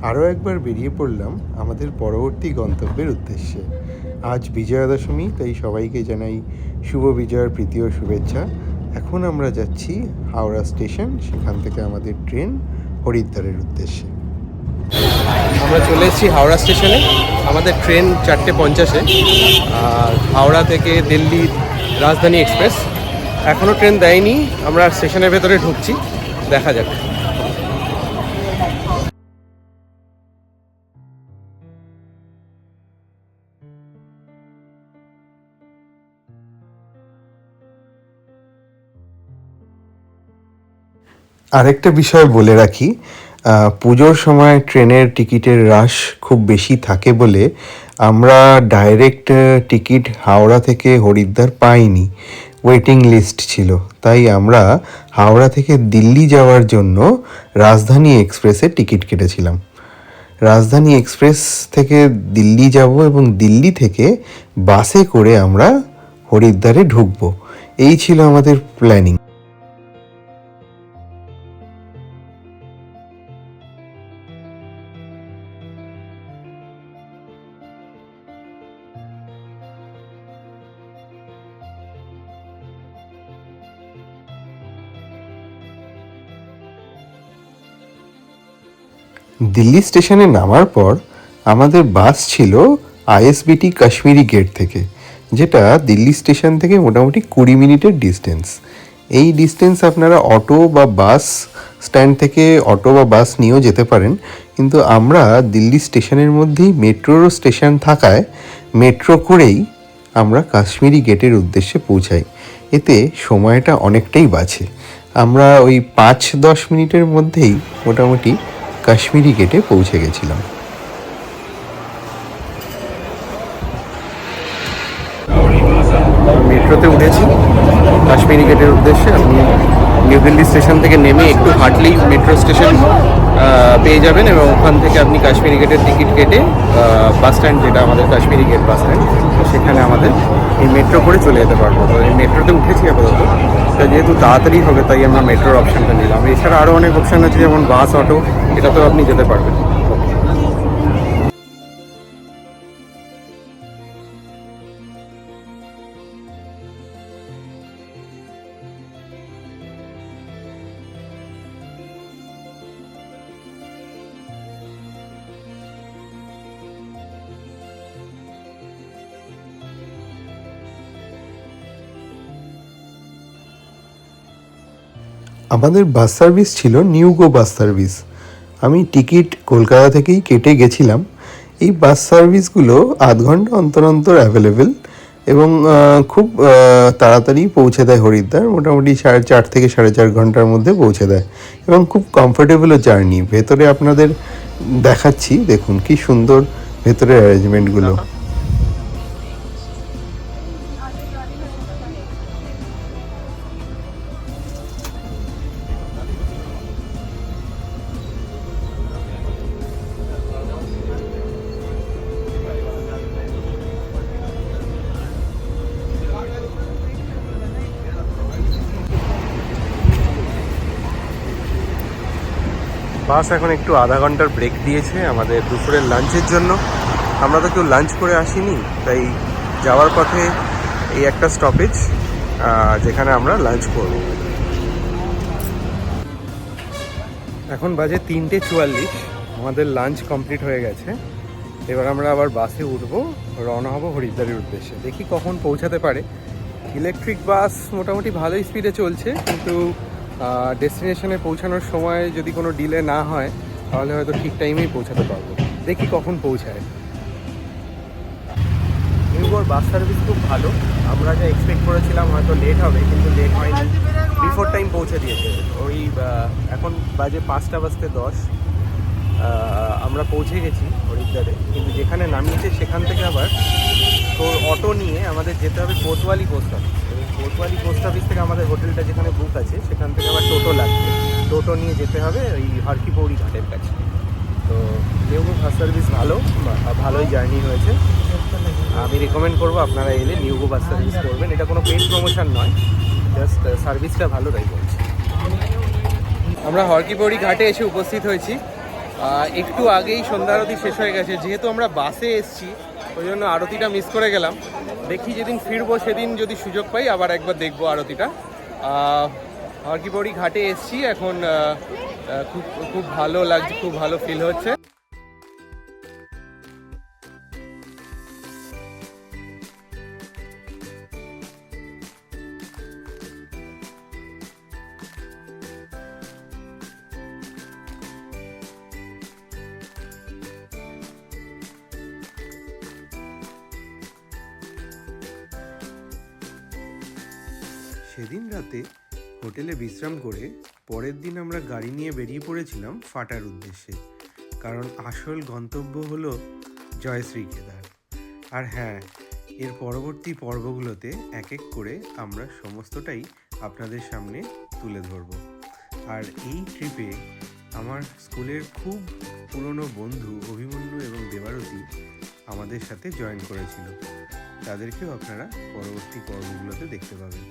আরও একবার বেরিয়ে পড়লাম আমাদের পরবর্তী গন্তব্যের উদ্দেশ্যে। আজ বিজয়া দশমী, তাই সবাইকে জানাই শুভ বিজয়ার প্রীতি ও শুভেচ্ছা। এখন আমরা যাচ্ছি হাওড়া স্টেশন, সেখান থেকে আমাদের ট্রেন হরিদ্বারের উদ্দেশ্যে। আমরা চলে এসেছি হাওড়া স্টেশনে। আমাদের ট্রেন 4:50-এ, আর হাওড়া থেকে দিল্লি রাজধানী এক্সপ্রেস। এখনও ট্রেন দেয়নি, আমরা স্টেশনের ভেতরে ঢুকছি, দেখা যাক। আরেকটা বিষয় বলে রাখি, পুজোর সময় ট্রেনের টিকিটের রাশ খুব বেশি থাকে বলে আমরা ডাইরেক্ট টিকিট হাওড়া থেকে হরিদ্বার পাইনি, ওয়েটিং লিস্ট ছিল। তাই আমরা হাওড়া থেকে দিল্লি যাওয়ার জন্য রাজধানী এক্সপ্রেসে টিকিট কেটেছিলাম। রাজধানী এক্সপ্রেস থেকে দিল্লি যাব এবং দিল্লি থেকে বাসে করে আমরা হরিদ্বারে ঢুকবো, এই ছিল আমাদের প্ল্যানিং। দিল্লি স্টেশনে নামার পর আমাদের বাস ছিল আইএসবিটি কাশ্মীরি গেট থেকে, যেটা দিল্লি স্টেশন থেকে মোটামুটি 20 মিনিটের ডিস্টেন্স। এই ডিস্টেন্স আপনারা অটো বা বাস স্ট্যান্ড থেকে অটো বা বাস নিয়েও যেতে পারেন, কিন্তু আমরা দিল্লি স্টেশনের মধ্যেই মেট্রোরও স্টেশন থাকায় মেট্রো করেই আমরা কাশ্মীরি গেটের উদ্দেশ্যে পৌঁছাই। এতে সময়টা অনেকটাই বাঁচে। আমরা ওই 5-10 মিনিটের মধ্যেই মোটামুটি কাশ্মীরি গেটে পৌঁছে গেছিলাম। মেট্রোতে উঠেছি কাশ্মীরি গেটের উদ্দেশ্যে। আপনি নিউ দিল্লি স্টেশন থেকে নেমে একটু হাঁটলেই মেট্রো স্টেশন পেয়ে যাবেন, এবং ওখান থেকে আপনি কাশ্মীরি গেটের টিকিট কেটে বাস স্ট্যান্ড, যেটা আমাদের কাশ্মীরি গেট বাস স্ট্যান্ড, সেখানে আমাদের এই মেট্রো করে চলে যেতে পারবো। তো এই মেট্রোতে উঠেছি আপাতত, তা যেহেতু তাড়াতাড়ি হবে তাই আমরা মেট্রোর অপশানটা নিলাম। এছাড়া আরও অনেক অপশান আছে, যেমন বাস, অটো, এটাতেও আপনি যেতে পারবেন। আমাদের বাস সার্ভিস ছিল নিউগো বাস সার্ভিস। আমি টিকিট কলকাতা থেকেই কেটে গেছিলাম। এই বাস সার্ভিসগুলো আধ ঘন্টা অন্তর অন্তর অ্যাভেলেবেল, এবং খুব তাড়াতাড়ি পৌঁছে দেয় হরিদ্বার। মোটামুটি 4.5 থেকে 4.5 ঘন্টার মধ্যে পৌঁছে দেয়, এবং খুব কমফোর্টেবলও জার্নি। ভেতরে আপনাদের দেখাচ্ছি, দেখুন কি সুন্দর ভেতরের অ্যারেঞ্জমেন্টগুলো। বাস এখন একটু আধা ঘন্টার ব্রেক দিয়েছে আমাদের দুপুরের লাঞ্চের জন্য। আমরা তো কেউ লাঞ্চ করে আসিনি, তাই যাওয়ার পথে এই একটা স্টপেজ, যেখানে আমরা লাঞ্চ করব। এখন বাজে 3:44, আমাদের লাঞ্চ কমপ্লিট হয়ে গেছে। এবার আমরা আবার বাসে উঠবো, রওনা হব হরিদ্বারের উদ্দেশ্যে। দেখি কখন পৌঁছাতে পারে। ইলেকট্রিক বাস মোটামুটি ভালোই স্পিডে চলছে, কিন্তু ডেস্টিনেশনে পৌঁছানোর সময় যদি কোনো ডিলে না হয় তাহলে হয়তো ঠিক টাইমেই পৌঁছাতে পারবো। দেখি কখন পৌঁছায়। নিউগোর বাস সার্ভিস খুব ভালো। আমরা যা এক্সপেক্ট করেছিলাম হয়তো লেট হবে, কিন্তু লেট হয়নি, বিফোর টাইম পৌঁছে দিয়েছে। ওই এখন বাজে 5:10। আমরা পৌঁছে গেছি হরিদ্বারে, কিন্তু যেখানে নামিয়েছে সেখান থেকে আবার তো অটো নিয়ে আমাদের যেতে হবে Kotwali post office. Kotwali post office থেকে আমাদের হোটেলটা যেখানে বুক আছে সেখান থেকে আবার টোটো লাগবে। টোটো নিয়ে যেতে হবে ওই হরকিপৌড়ি ঘাটের কাছে। তো নিউগো বাস সার্ভিস ভালোই জার্নি হয়েছে। আমি রেকমেন্ড করবো আপনারা এলে নিউগো বাস সার্ভিস করবেন। এটা কোনো পেইড প্রমোশন নয়, জাস্ট সার্ভিসটা ভালো তাই বলছি। আমরা হরকিপৌড়ি ঘাটে এসে উপস্থিত হয়েছি। একটু আগেই সন্ধ্যা আরতি শেষ হয়ে গেছে। যেহেতু আমরা বাসে এসেছি ওই জন্য আরতিটা মিস করে গেলাম। দেখি যেদিন ফিরবো সেদিন যদি সুযোগ পাই আবার একবার দেখবো আরতিটা। হরকিপৌড়ি ঘাটে এসেছি এখন, খুব খুব ভালো লাগছে, খুব ভালো ফিল হচ্ছে। সেদিন রাতে হোটেলে বিশ্রাম করে পরের দিন আমরা গাড়ি নিয়ে বেরিয়ে পড়েছিলাম ফাটার উদ্দেশ্যে, কারণ আসল গন্তব্য হলো জয়শ্রী কেদার। আর হ্যাঁ, এর পরবর্তী পর্বগুলোতে এক এক করে আমরা সমস্তটাই আপনাদের সামনে তুলে ধরব। আর এই ট্রিপে আমার স্কুলের খুব পুরনো বন্ধু অভিমন্যু এবং দেবারতী আমাদের সাথে জয়েন করেছিল, তাদেরকেও আপনারা পরবর্তী পর্বগুলোতে দেখতে পাবেন।